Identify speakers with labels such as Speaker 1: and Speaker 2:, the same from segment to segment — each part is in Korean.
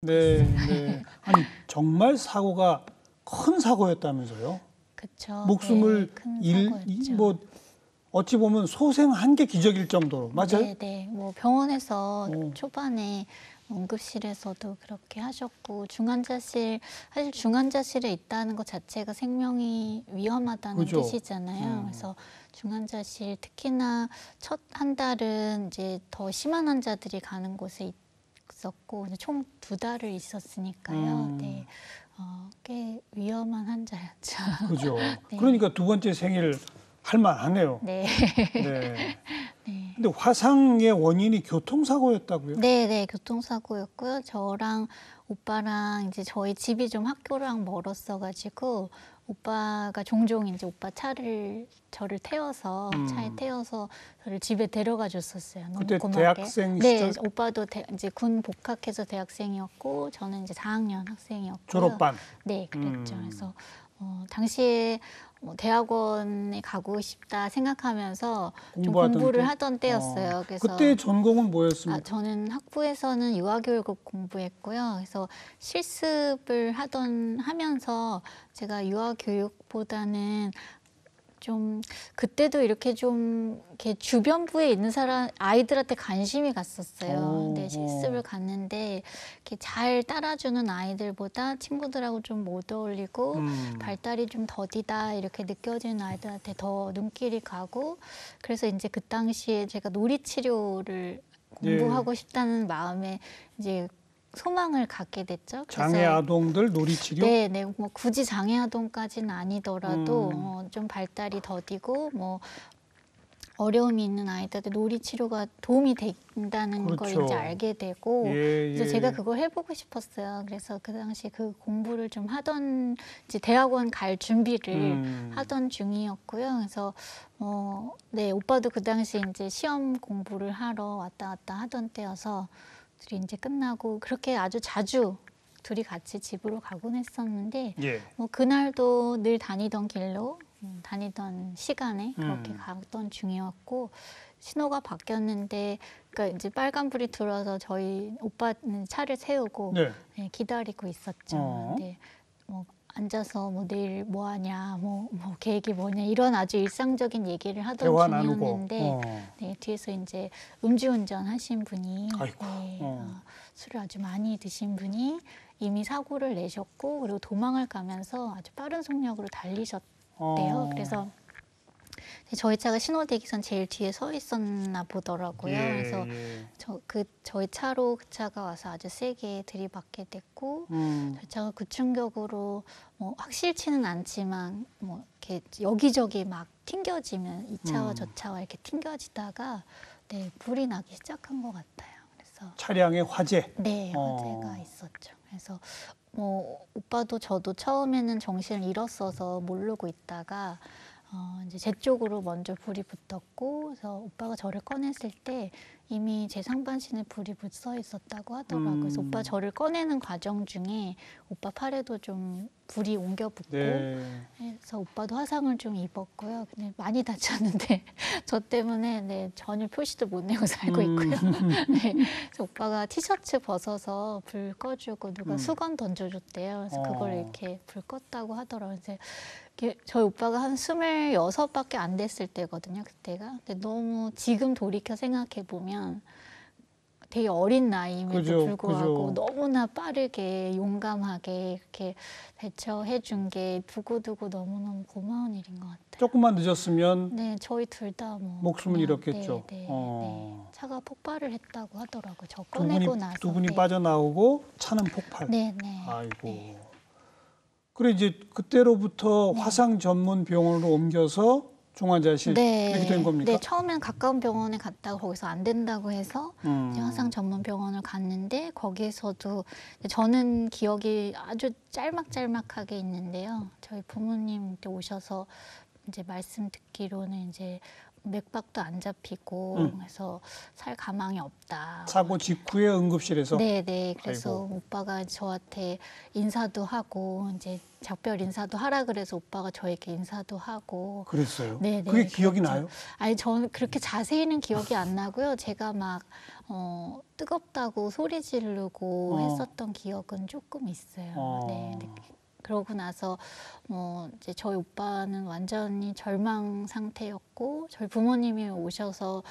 Speaker 1: 네, 네. 아니 정말 사고가 큰 사고였다면서요?
Speaker 2: 그쵸.
Speaker 1: 목숨을
Speaker 2: 네, 큰 사고였죠.
Speaker 1: 뭐 어찌 보면 소생한 게 기적일 정도로 맞아요?
Speaker 2: 네, 네. 뭐 병원에서
Speaker 1: 어.
Speaker 2: 초반에 응급실에서도 그렇게 하셨고 사실 중환자실에 있다는 것 자체가 생명이 위험하다는
Speaker 1: 그죠.
Speaker 2: 뜻이잖아요. 그래서 중환자실 특히나 첫 한 달은 이제 더 심한 환자들이 가는 곳에 있었고 총 2달을 있었으니까요. 네, 꽤 위험한 환자였죠.
Speaker 1: 그죠.
Speaker 2: 네.
Speaker 1: 그러니까 두 번째 생일 할 만하네요.
Speaker 2: 네.
Speaker 1: 네.
Speaker 2: 네.
Speaker 1: 근데 화상의 원인이 교통사고였다고요?
Speaker 2: 네, 네, 교통사고였고요. 저랑 오빠랑 이제 저희 집이 좀 학교랑 멀었어가지고 오빠가 종종 이제 오빠 저를 태워서 차에 태워서 저를 집에 데려가 줬었어요. 너무
Speaker 1: 그때
Speaker 2: 고맙게.
Speaker 1: 대학생
Speaker 2: 네,
Speaker 1: 시절?
Speaker 2: 오빠도 이제 군 복학해서 대학생이었고 저는 이제 4학년 학생이었고요.
Speaker 1: 졸업반?
Speaker 2: 네, 그랬죠. 그래서 당시에 대학원에 가고 싶다 생각하면서 좀
Speaker 1: 공부하던
Speaker 2: 공부를
Speaker 1: 때?
Speaker 2: 하던 때였어요. 그래서
Speaker 1: 그때 전공은 뭐였습니까?
Speaker 2: 저는 학부에서는 유아교육을 공부했고요. 그래서 실습을 하면서 제가 유아교육보다는 좀 그때도 이렇게 주변부에 있는 아이들한테 관심이 갔었어요. 근데 실습을 갔는데 이렇게 잘 따라주는 아이들보다 친구들하고 좀 못 어울리고 발달이 좀 더디다 이렇게 느껴지는 아이들한테 더 눈길이 가고 그래서 이제 그 당시에 제가 놀이치료를 공부하고 싶다는 마음에 이제 소망을 갖게 됐죠.
Speaker 1: 장애 아동들 놀이치료?
Speaker 2: 네, 네. 뭐 굳이 장애 아동까지는 아니더라도 좀 발달이 더디고 뭐 어려움이 있는 아이들한테 놀이 치료가 도움이 된다는 걸
Speaker 1: 그렇죠.
Speaker 2: 이제 알게 되고
Speaker 1: 예,
Speaker 2: 이제
Speaker 1: 예.
Speaker 2: 제가 그걸 해보고 싶었어요. 그래서 그 당시 그 공부를 좀 이제 대학원 갈 준비를 하던 중이었고요. 그래서 네, 오빠도 그 당시 이제 시험 공부를 하러 왔다 갔다 하던 때여서 둘이 이제 끝나고 그렇게 아주 자주 둘이 같이 집으로 가곤 했었는데
Speaker 1: 예.
Speaker 2: 뭐 그날도 늘 다니던 길로 다니던 시간에 그렇게 가던 중이었고 신호가 바뀌었는데 그러니까 이제 빨간불이 들어서 저희 오빠는 차를 세우고
Speaker 1: 네.
Speaker 2: 네, 기다리고 있었죠. 근데 뭐 앉아서 뭐 내일 뭐 하냐, 뭐 계획이 뭐냐 이런 아주 일상적인 얘기를 하던
Speaker 1: 대화 나누고.
Speaker 2: 중이었는데 네, 뒤에서 이제 음주운전 하신 분이
Speaker 1: 아이고.
Speaker 2: 네, 술을 아주 많이 드신 분이 이미 사고를 내셨고 그리고 도망을 가면서 아주 빠른 속력으로 달리셨대요. 그래서 저희 차가 신호대기선 제일 뒤에 서 있었나 보더라고요.
Speaker 1: 예,
Speaker 2: 그래서
Speaker 1: 예.
Speaker 2: 저희 차로 그 차가 와서 아주 세게 들이받게 됐고 저희 차가 그 충격으로 뭐 확실치는 않지만 뭐 이렇게 여기저기 막 튕겨지면 이 차와 저 차와 이렇게 튕겨지다가 네, 불이 나기 시작한 것 같아요. 그래서
Speaker 1: 차량의 화재?
Speaker 2: 네, 화재가 있었죠. 그래서 뭐 오빠도 저도 처음에는 정신을 잃었어서 모르고 있다가 이제 제 쪽으로 먼저 불이 붙었고 그래서 오빠가 저를 꺼냈을 때 이미 제 상반신에 불이 붙어 있었다고 하더라고요. 그래서 오빠 저를 꺼내는 과정 중에 오빠 팔에도 좀 불이 옮겨 붙고
Speaker 1: 네.
Speaker 2: 그래서 오빠도 화상을 좀 입었고요. 근데 많이 다쳤는데 저 때문에 네, 전혀 표시도 못 내고 살고 있고요. 네, 그래서 오빠가 티셔츠 벗어서 불 꺼주고 누가 수건 던져줬대요. 그래서 그걸 이렇게 불 껐다고 하더라고요. 그래서 저희 오빠가 한 26밖에 안 됐을 때거든요, 그때가. 근데 너무 지금 돌이켜 생각해 보면 되게 어린 나이임에도
Speaker 1: 그죠,
Speaker 2: 불구하고
Speaker 1: 그죠.
Speaker 2: 너무나 빠르게 용감하게 이렇게 대처해 준 게 두고두고 너무너무 고마운 일인 것 같아요.
Speaker 1: 조금만 늦었으면
Speaker 2: 네, 저희 둘 다 뭐
Speaker 1: 목숨을
Speaker 2: 그냥,
Speaker 1: 잃었겠죠.
Speaker 2: 네, 네. 차가 폭발을 했다고 하더라고요. 저
Speaker 1: 두
Speaker 2: 꺼내고
Speaker 1: 분이,
Speaker 2: 나서.
Speaker 1: 두 분이
Speaker 2: 네.
Speaker 1: 빠져나오고 차는 폭발.
Speaker 2: 네, 네.
Speaker 1: 아이고. 그래 이제 그때로부터 화상 전문 병원으로 옮겨서 중환자실 이렇게 된 겁니까?
Speaker 2: 네, 처음엔 가까운 병원에 갔다가 거기서 안 된다고 해서 이제 화상 전문 병원을 갔는데 거기에서도 저는 기억이 아주 짤막짤막하게 있는데요. 저희 부모님 오셔서 이제 말씀 듣기로는 이제 맥박도 안 잡히고 그래서 살 가망이 없다.
Speaker 1: 사고 직후에 응급실에서.
Speaker 2: 네네. 그래서
Speaker 1: 아이고.
Speaker 2: 오빠가 저한테 인사도 하고 이제 작별 인사도 하라 그래서 오빠가 저에게 인사도 하고.
Speaker 1: 그랬어요.
Speaker 2: 네네.
Speaker 1: 그게 기억이
Speaker 2: 그랬죠.
Speaker 1: 나요?
Speaker 2: 아니 저는 그렇게 자세히는 기억이 안 나고요. 제가 막 뜨겁다고 소리 지르고 했었던 기억은 조금 있어요. 네. 그러고 나서 이제 저희 오빠는 완전히 절망 상태였고 저희 부모님이 오셔서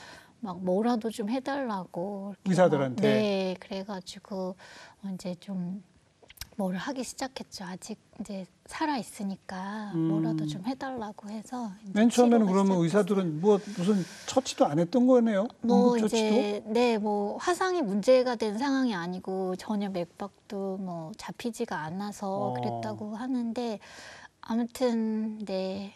Speaker 2: 막 뭐라도 좀 해달라고 이렇게
Speaker 1: 의사들한테?
Speaker 2: 네, 그래가지고 이제 좀 뭐를 하기 시작했죠. 아직 이제 살아 있으니까 뭐라도 좀 해달라고 해서 이제
Speaker 1: 맨 처음에는
Speaker 2: 치료가
Speaker 1: 그러면
Speaker 2: 시작됐어요.
Speaker 1: 의사들은 무슨 처치도 안 했던 거네요?
Speaker 2: 뭐
Speaker 1: 응급처치도?
Speaker 2: 이제 네, 뭐 화상이 문제가 된 상황이 아니고 전혀 맥박도 뭐 잡히지가 않아서 그랬다고 하는데 아무튼 네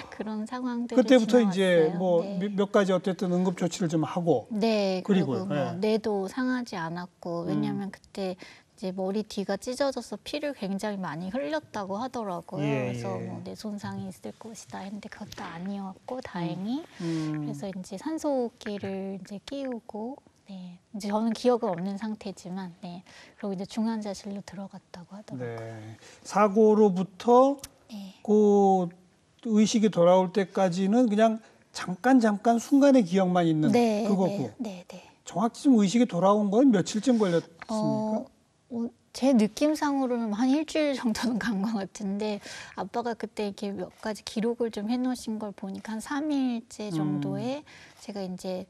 Speaker 2: 그런 상황들이
Speaker 1: 그때부터 이제
Speaker 2: 지나왔어요.
Speaker 1: 뭐
Speaker 2: 네.
Speaker 1: 몇 가지 어쨌든 응급처치를 좀 하고.
Speaker 2: 네, 그리고
Speaker 1: 그리고요,
Speaker 2: 뭐
Speaker 1: 네.
Speaker 2: 뇌도 상하지 않았고 왜냐하면 그때 이제 머리 뒤가 찢어져서 피를 굉장히 많이 흘렸다고 하더라고요.
Speaker 1: 예,
Speaker 2: 그래서
Speaker 1: 예.
Speaker 2: 뭐 뇌 손상이 있을 것이다 했는데 그것도 아니었고 다행히
Speaker 1: 음.
Speaker 2: 그래서 이제 산소호흡기를 이제 끼우고 네, 이제 저는 기억은 없는 상태지만 네, 그리고 이제 중환자실로 들어갔다고 하더라고요.
Speaker 1: 네. 사고로부터
Speaker 2: 네.
Speaker 1: 그 의식이 돌아올 때까지는 그냥 잠깐 순간의 기억만 있는
Speaker 2: 네,
Speaker 1: 그거고.
Speaker 2: 네, 네.
Speaker 1: 정확히 좀 의식이 돌아온 건 며칠쯤 걸렸습니까?
Speaker 2: 제 느낌상으로는 한 일주일 정도는 간 것 같은데 아빠가 그때 이렇게 몇 가지 기록을 좀 해놓으신 걸 보니까 한 3일째 정도에 제가 이제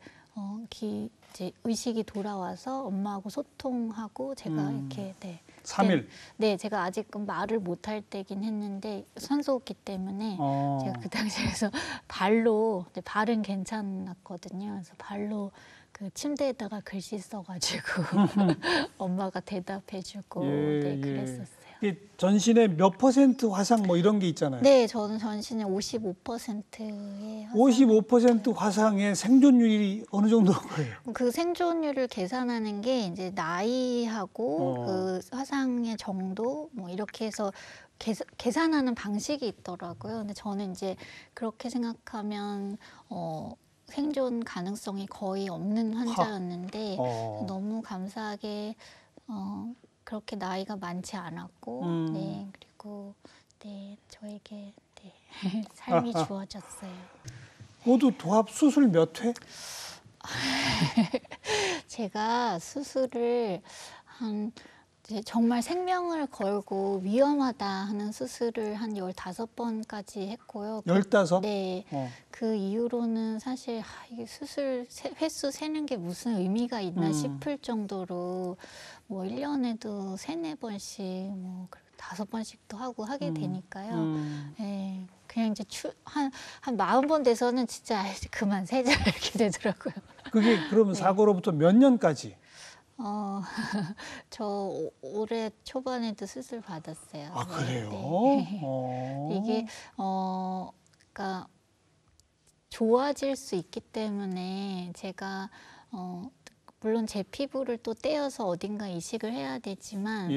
Speaker 2: 이제 의식이 돌아와서 엄마하고 소통하고 제가 이렇게 네.
Speaker 1: 3일.
Speaker 2: 네, 제가 아직은 말을 못할 때긴 했는데 산소호흡기 때문에 제가 그 당시에서 발로 발은 괜찮았거든요. 그래서 발로 그 침대에다가 글씨 써가지고 엄마가 대답해주고 네, 그랬었어요.
Speaker 1: 이게 전신에 몇 % 화상 뭐 이런 게 있잖아요.
Speaker 2: 네, 저는 전신에 55%의
Speaker 1: 55% 화상의 생존율이 어느 정도인 거예요?
Speaker 2: 그 생존율을 계산하는 게 이제 나이하고 그 화상의 정도 뭐 이렇게 해서 계산하는 방식이 있더라고요. 근데 저는 이제 그렇게 생각하면 생존 가능성이 거의 없는 환자였는데 너무 감사하게 그렇게 나이가 많지 않았고 네, 그리고 네, 저에게 네, 삶이 주어졌어요.
Speaker 1: 모두 도합 수술 몇 회?
Speaker 2: 제가 수술을 이제 정말 생명을 걸고 위험하다 하는 수술을 한 15번까지 했고요.
Speaker 1: 15?
Speaker 2: 네. 그 이후로는 사실 이게 수술 횟수 세는 게 무슨 의미가 있나 싶을 정도로 뭐 1년에도 3-4번씩 뭐 5번씩도 하게 되니까요. 네. 그냥 이제 한 40번 돼서는 진짜 그만 세자 이렇게 되더라고요.
Speaker 1: 그게 그러면 사고로부터 몇 년까지?
Speaker 2: 저 올해 초반에도 수술 받았어요.
Speaker 1: 아,
Speaker 2: 네,
Speaker 1: 그래요?
Speaker 2: 네. 이게 그러니까 좋아질 수 있기 때문에 제가 물론 제 피부를 또 떼어서 어딘가 이식을 해야 되지만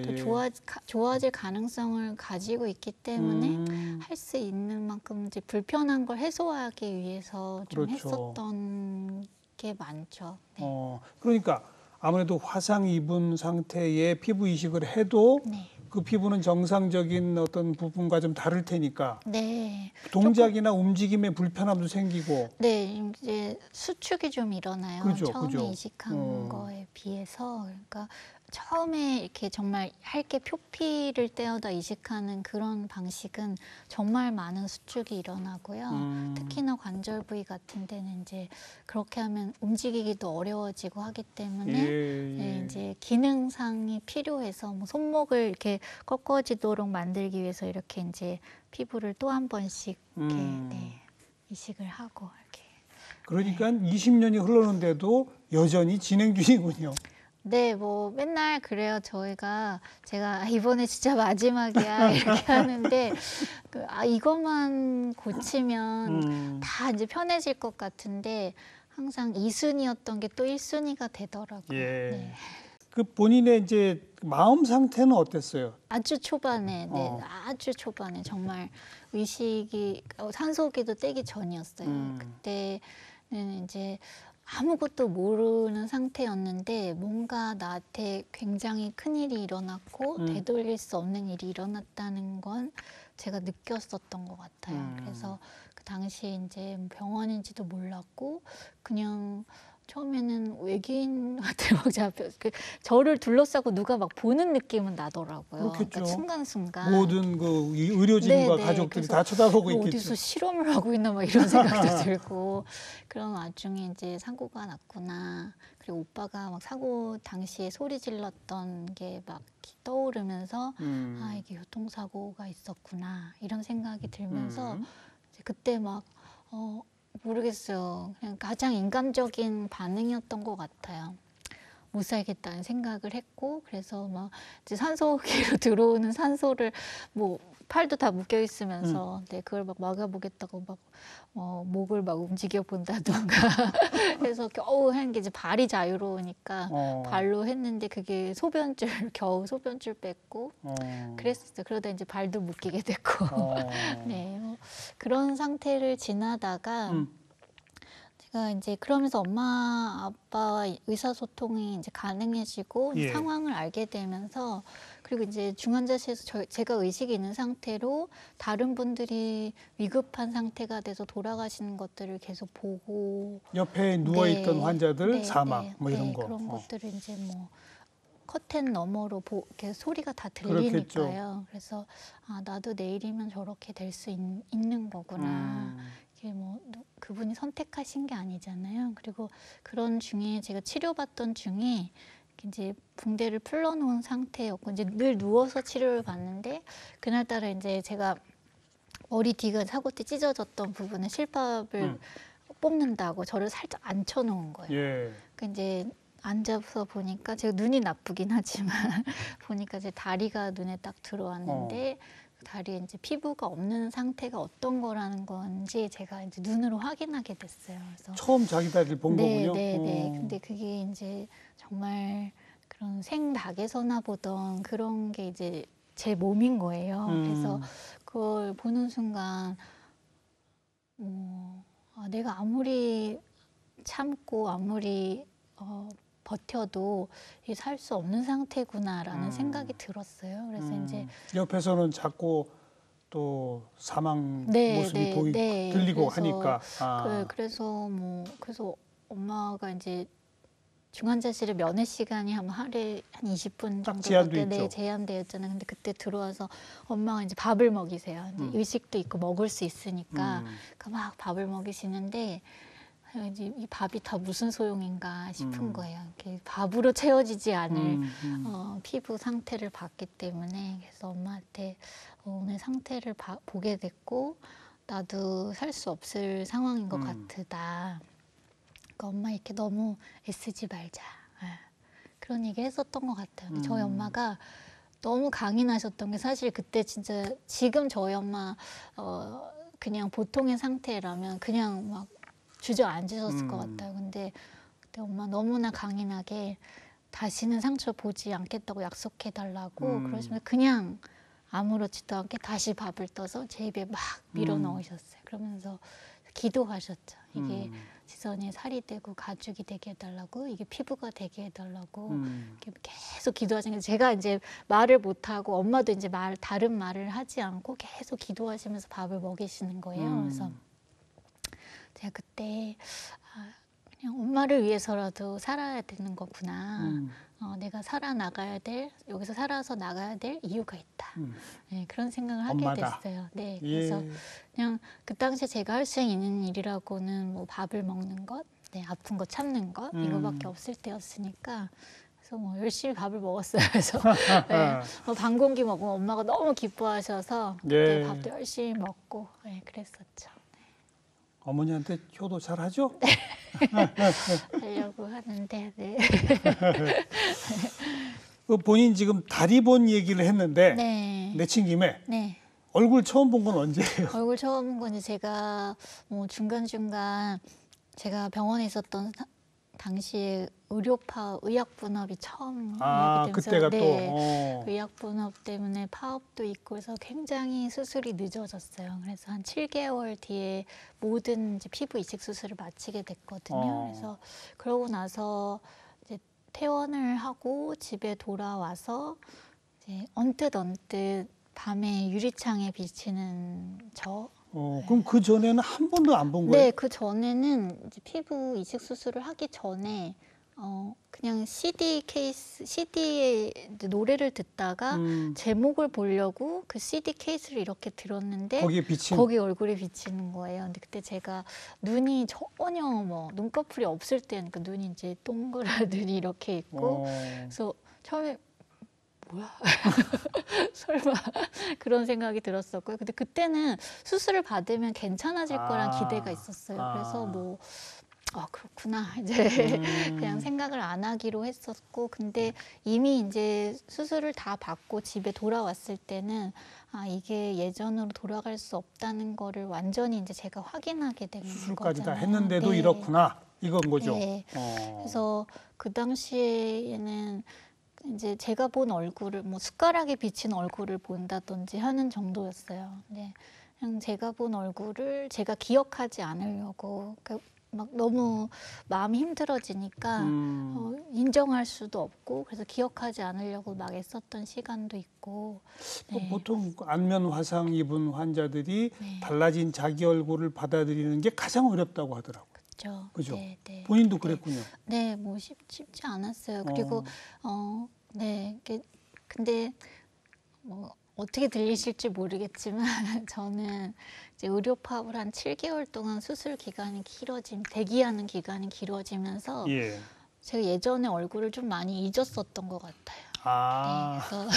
Speaker 2: 또 좋아질 가능성을 가지고 있기 때문에 할 수 있는 만큼 이제 불편한 걸 해소하기 위해서 좀
Speaker 1: 그렇죠.
Speaker 2: 했었던 게 많죠. 네.
Speaker 1: 그러니까 아무래도 화상 입은 상태의 피부 이식을 해도
Speaker 2: 네.
Speaker 1: 그 피부는 정상적인 어떤 부분과 좀 다를 테니까
Speaker 2: 네.
Speaker 1: 동작이나 움직임에 불편함도 생기고.
Speaker 2: 네, 이제 수축이 좀 일어나요.
Speaker 1: 그죠,
Speaker 2: 처음에
Speaker 1: 그죠.
Speaker 2: 이식한 거에 비해서. 그러니까 처음에 이렇게 정말 얇게 표피를 떼어다 이식하는 그런 방식은 정말 많은 수축이 일어나고요. 특히나 관절 부위 같은 데는 이제 그렇게 하면 움직이기도 어려워지고 하기 때문에 네, 이제 기능상이 필요해서 뭐 손목을 이렇게 꺾어지도록 만들기 위해서 이렇게 이제 피부를 또 한 번씩 이렇게 네, 이식을 하고 이렇게.
Speaker 1: 그러니까 20년이 흘렀는데도 여전히 진행 중이군요.
Speaker 2: 네, 뭐 맨날 그래요. 제가 이번에 진짜 마지막이야 이렇게 하는데 이것만 고치면 다 이제 편해질 것 같은데 항상 2순위였던 게 또 1순위가 되더라고요.
Speaker 1: 예.
Speaker 2: 네.
Speaker 1: 그 본인의 이제 마음 상태는 어땠어요?
Speaker 2: 아주 초반에, 네, 아주 초반에 정말 의식이 산소기도 떼기 전이었어요. 그때는 이제 아무것도 모르는 상태였는데 뭔가 나한테 굉장히 큰 일이 일어났고 되돌릴 수 없는 일이 일어났다는 건 제가 느꼈었던 것 같아요. 그래서 그 당시에 이제 병원인지도 몰랐고 그냥 처음에는 외계인한테 막 잡혀 저를 둘러싸고 누가 막 보는 느낌은 나더라고요.
Speaker 1: 그렇겠죠.
Speaker 2: 그러니까 순간순간
Speaker 1: 모든 그 의료진과
Speaker 2: 네,
Speaker 1: 가족들이 다 쳐다보고 있겠죠.
Speaker 2: 어디서 실험을 하고 있나 막 이런 생각도 들고 그런 와중에 이제 사고가 났구나. 그리고 오빠가 막 사고 당시에 소리 질렀던 게 막 떠오르면서 아 이게 교통사고가 있었구나 이런 생각이 들면서 이제 그때 막 모르겠어요. 그냥 가장 인간적인 반응이었던 것 같아요. 못 살겠다는 생각을 했고 그래서 막 이제 산소기로 들어오는 산소를 뭐 팔도 다 묶여 있으면서 네, 그걸 막 막아보겠다고 막 목을 막 움직여 본다던가 그래서 겨우 한 게 이제 발이 자유로우니까 발로 했는데 그게 겨우 소변줄 뺐고 그랬었어요. 그러다 이제 발도 묶이게 됐고 네, 그런 상태를 지나다가 제가 이제 그러면서 엄마 아빠와 의사소통이 이제 가능해지고
Speaker 1: 예.
Speaker 2: 상황을 알게 되면서 그리고 이제 중환자실에서 제가 의식이 있는 상태로 다른 분들이 위급한 상태가 돼서 돌아가시는 것들을 계속 보고
Speaker 1: 옆에 누워있던
Speaker 2: 네,
Speaker 1: 환자들
Speaker 2: 네,
Speaker 1: 사망
Speaker 2: 네,
Speaker 1: 뭐 이런
Speaker 2: 네,
Speaker 1: 거.
Speaker 2: 그런 것들을 이제 뭐 커튼 너머로 이렇게 소리가 다
Speaker 1: 그렇겠죠.
Speaker 2: 들리니까요. 그래서 아 나도 내일이면 저렇게 될 수 있는 거구나. 이게 뭐 그분이 선택하신 게 아니잖아요. 그리고 그런 중에 제가 치료받던 중에 이제 붕대를 풀러놓은 상태였고 이제 늘 누워서 치료를 받는데 그날따라 이제 제가 머리 뒤가 사고 때 찢어졌던 부분에 실밥을 뽑는다고 저를 살짝 앉혀놓은 거예요.
Speaker 1: 예.
Speaker 2: 그 이제 앉아서 보니까 제가 눈이 나쁘긴 하지만 보니까 제 다리가 눈에 딱 들어왔는데 그 다리에 이제 피부가 없는 상태가 어떤 거라는 건지 제가 이제 눈으로 확인하게 됐어요. 그래서
Speaker 1: 처음 자기 다리를 본 거군요.
Speaker 2: 네. 근데 그게 이제 정말 그런 생닭에서나 보던 그런 게 이제 제 몸인 거예요. 그래서 그걸 보는 순간 내가 아무리 참고 아무리 버텨도 살 수 없는 상태구나라는 생각이 들었어요. 그래서 이제
Speaker 1: 옆에서는 자꾸 또 사망
Speaker 2: 네,
Speaker 1: 모습이
Speaker 2: 네.
Speaker 1: 들리고
Speaker 2: 그래서
Speaker 1: 하니까.
Speaker 2: 그래서 엄마가 이제 중환자실에 면회 시간이 하루에 한 20분
Speaker 1: 딱 제한도
Speaker 2: 정도밖에
Speaker 1: 있죠.
Speaker 2: 제한되었잖아요. 근데 그때 들어와서 엄마가 이제 밥을 먹이세요. 이제 의식도 있고 먹을 수 있으니까 그러니까 막 밥을 먹이시는데 이제 이 밥이 다 무슨 소용인가 싶은 거예요. 이렇게 밥으로 채워지지 않을 피부 상태를 봤기 때문에 그래서 엄마한테 오늘 상태를 보게 됐고 나도 살 수 없을 상황인 것 같다. 그러니까 엄마 이렇게 너무 애쓰지 말자. 그런 얘기 했었던 것 같아요. 저희 엄마가 너무 강인하셨던 게 사실 그때 진짜 지금 저희 엄마 그냥 보통의 상태라면 그냥 막 주저앉으셨을 것 같아요. 근데 그때 엄마 너무나 강인하게 다시는 상처 보지 않겠다고 약속해달라고 그러시면서 그냥 아무렇지도 않게 다시 밥을 떠서 제 입에 막 밀어 넣으셨어요. 그러면서 기도하셨죠. 이게 지선이 살이 되고 가죽이 되게 해달라고 이게 피부가 되게 해달라고 이렇게 계속 기도하시는 게 제가 이제 말을 못하고 엄마도 이제 다른 말을 하지 않고 계속 기도하시면서 밥을 먹이시는 거예요. 그래서 제가 그때 그냥 엄마를 위해서라도 살아야 되는 거구나. 내가 여기서 살아서 나가야 될 이유가 있다. 네, 그런 생각을 하게
Speaker 1: 엄마다.
Speaker 2: 됐어요. 네, 그래서 그냥 그 당시에 제가 할 수 있는 일이라고는 뭐 밥을 먹는 것, 네, 아픈 거 참는 것 이거밖에 없을 때였으니까 그래서 뭐 열심히 밥을 먹었어요. 그래서 네, 반 공기 먹으면 엄마가 너무 기뻐하셔서 그때 밥도 열심히 먹고 그랬었죠.
Speaker 1: 어머니한테 효도 잘 하죠?
Speaker 2: 하려고 하는데 네.
Speaker 1: 본인 지금 다리 본 얘기를 했는데
Speaker 2: 네.
Speaker 1: 내친 김에
Speaker 2: 네.
Speaker 1: 얼굴 처음 본 건 언제예요?
Speaker 2: 얼굴 처음 본 건 제가 뭐 중간중간 제가 병원에 있었던 당시에 의료파 의약분업이 처음
Speaker 1: 아,
Speaker 2: 얘기되면서
Speaker 1: 그때가
Speaker 2: 네,
Speaker 1: 또.
Speaker 2: 의약분업 때문에 파업도 있고 해서 굉장히 수술이 늦어졌어요. 그래서 한 7개월 뒤에 모든 이제 피부 이식 수술을 마치게 됐거든요. 그래서 그러고 나서 이제 퇴원을 하고 집에 돌아와서 이제 언뜻 밤에 유리창에 비치는
Speaker 1: 그럼 그 전에는 한 번도 안 본 거예요?
Speaker 2: 네, 그 전에는 이제 피부 이식 수술을 하기 전에 그냥 CD에 노래를 듣다가 제목을 보려고 그 CD 케이스를 이렇게 들었는데 거기 얼굴이 비치는 거예요. 근데 그때 제가 눈이 전혀 뭐 눈꺼풀이 없을 때는 그 눈이 이제 동그란 눈이 이렇게 있고 그래서 처음에 뭐야? 설마 그런 생각이 들었었고요. 근데 그때는 수술을 받으면 괜찮아질 거란 기대가 있었어요. 그래서 뭐 그렇구나 이제 그냥 생각을 안 하기로 했었고, 근데 이미 이제 수술을 다 받고 집에 돌아왔을 때는 이게 예전으로 돌아갈 수 없다는 거를 완전히 이제 제가 확인하게 된 거잖아요.
Speaker 1: 수술까지 다 했는데도 이렇구나 이건 거죠.
Speaker 2: 네. 그래서 그 당시에는 이제 제가 본 얼굴을 뭐 숟가락에 비친 얼굴을 본다든지 하는 정도였어요. 네. 그냥 제가 본 얼굴을 제가 기억하지 않으려고 막 너무 마음이 힘들어지니까 인정할 수도 없고 그래서 기억하지 않으려고 막 애썼던 시간도 있고. 네.
Speaker 1: 보통 안면 화상 입은 환자들이 달라진 자기 얼굴을 받아들이는 게 가장 어렵다고 하더라고요. 그죠?
Speaker 2: 네, 네.
Speaker 1: 본인도 그랬군요.
Speaker 2: 네, 뭐 쉽지 않았어요. 그리고 네, 근데 뭐 어떻게 들리실지 모르겠지만 저는 이제 의료 파업을 한 7개월 동안 수술 기간이 대기하는 기간이 길어지면서 제가 예전에 얼굴을 좀 많이 잊었었던 것 같아요. 네, 그래서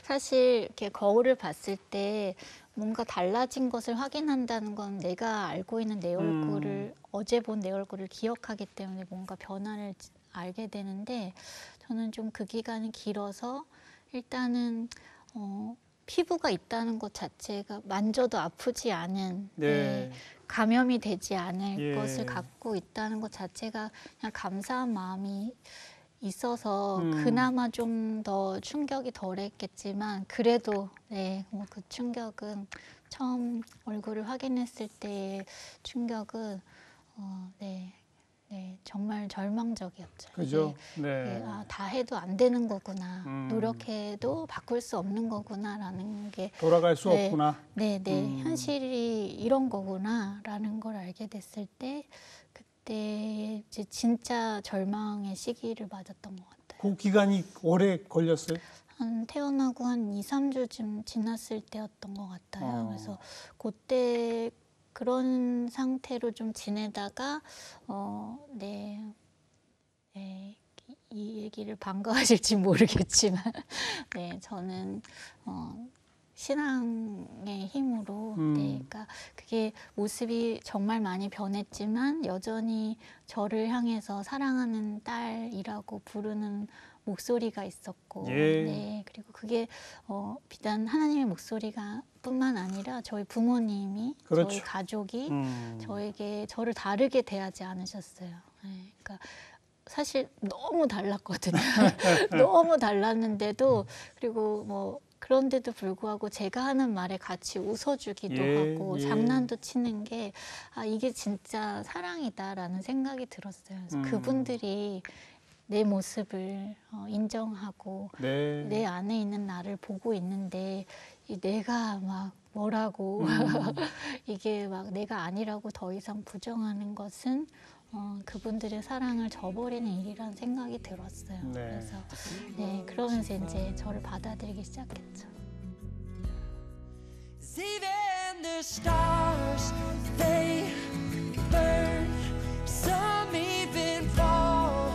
Speaker 2: 사실 이렇게 거울을 봤을 때 뭔가 달라진 것을 확인한다는 건 내가 알고 있는 내 얼굴을 어제 본 내 얼굴을 기억하기 때문에 뭔가 변화를 알게 되는데 저는 좀 그 기간이 길어서 일단은 피부가 있다는 것 자체가 만져도 아프지 않은 감염이 되지 않을 것을 갖고 있다는 것 자체가 그냥 감사한 마음이 있어서 그나마 좀 더 충격이 덜했겠지만 그래도 뭐 그 충격은 처음 얼굴을 확인했을 때의 충격은 정말 절망적이었죠.
Speaker 1: 그죠?
Speaker 2: 다 해도 안 되는 거구나. 노력해도 바꿀 수 없는 거구나라는 게
Speaker 1: 돌아갈 수 없구나.
Speaker 2: 현실이 이런 거구나라는 걸 알게 됐을 때 그때 이제 진짜 절망의 시기를 맞았던 것 같아요.
Speaker 1: 그 기간이 오래 걸렸어요?
Speaker 2: 태어나고 한 2, 3주쯤 지났을 때였던 것 같아요. 그래서 그때 그런 상태로 좀 지내다가 이 얘기를 반가워하실지 모르겠지만 저는 신앙의 힘으로 그러니까 그게 모습이 정말 많이 변했지만 여전히 저를 향해서 사랑하는 딸이라고 부르는 목소리가 있었고 그리고 그게 비단 하나님의 목소리가 뿐만 아니라 저희 부모님이 저희 가족이 저를 다르게 대하지 않으셨어요. 그러니까 사실 너무 달랐거든요. 너무 달랐는데도 그리고 뭐 그런데도 불구하고 제가 하는 말에 같이 웃어주기도 하고 장난도 치는 게 이게 진짜 사랑이다라는 생각이 들었어요. 그래서 그분들이 내 모습을 인정하고 내 안에 있는 나를 보고 있는데 내가 막 뭐라고 이게 막 내가 아니라고 더 이상 부정하는 것은 그분들의 사랑을 저버리는 일이라는 생각이 들었어요. 그래서 그러면서 이제 저를 받아들이기 시작했죠. Even the stars, they burn. Some even fall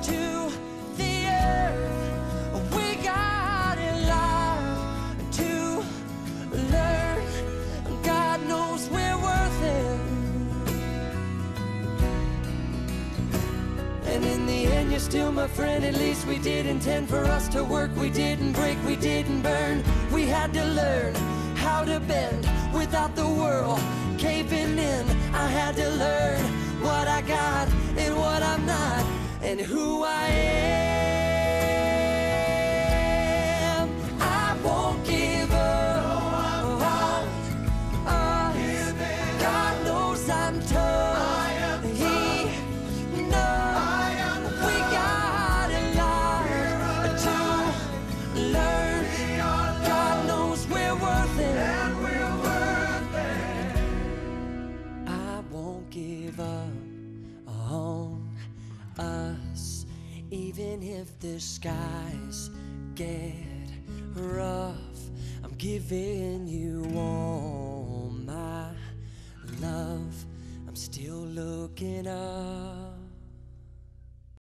Speaker 2: to the earth. We got a lot to learn. God knows we're worth it. And in the end, you're still my
Speaker 3: my friend, at least we did intend for us to work. We didn't break, we didn't burn. We had to learn how to bend without the world caving in. I had to learn what I got and what I'm not, and who I am. I won't give up. God knows I'm tough. He knows we got a lot to learn. God knows we're worth it. I won't give up on us, even if the skies get rough. I'm giving you all my love. I'm still looking up.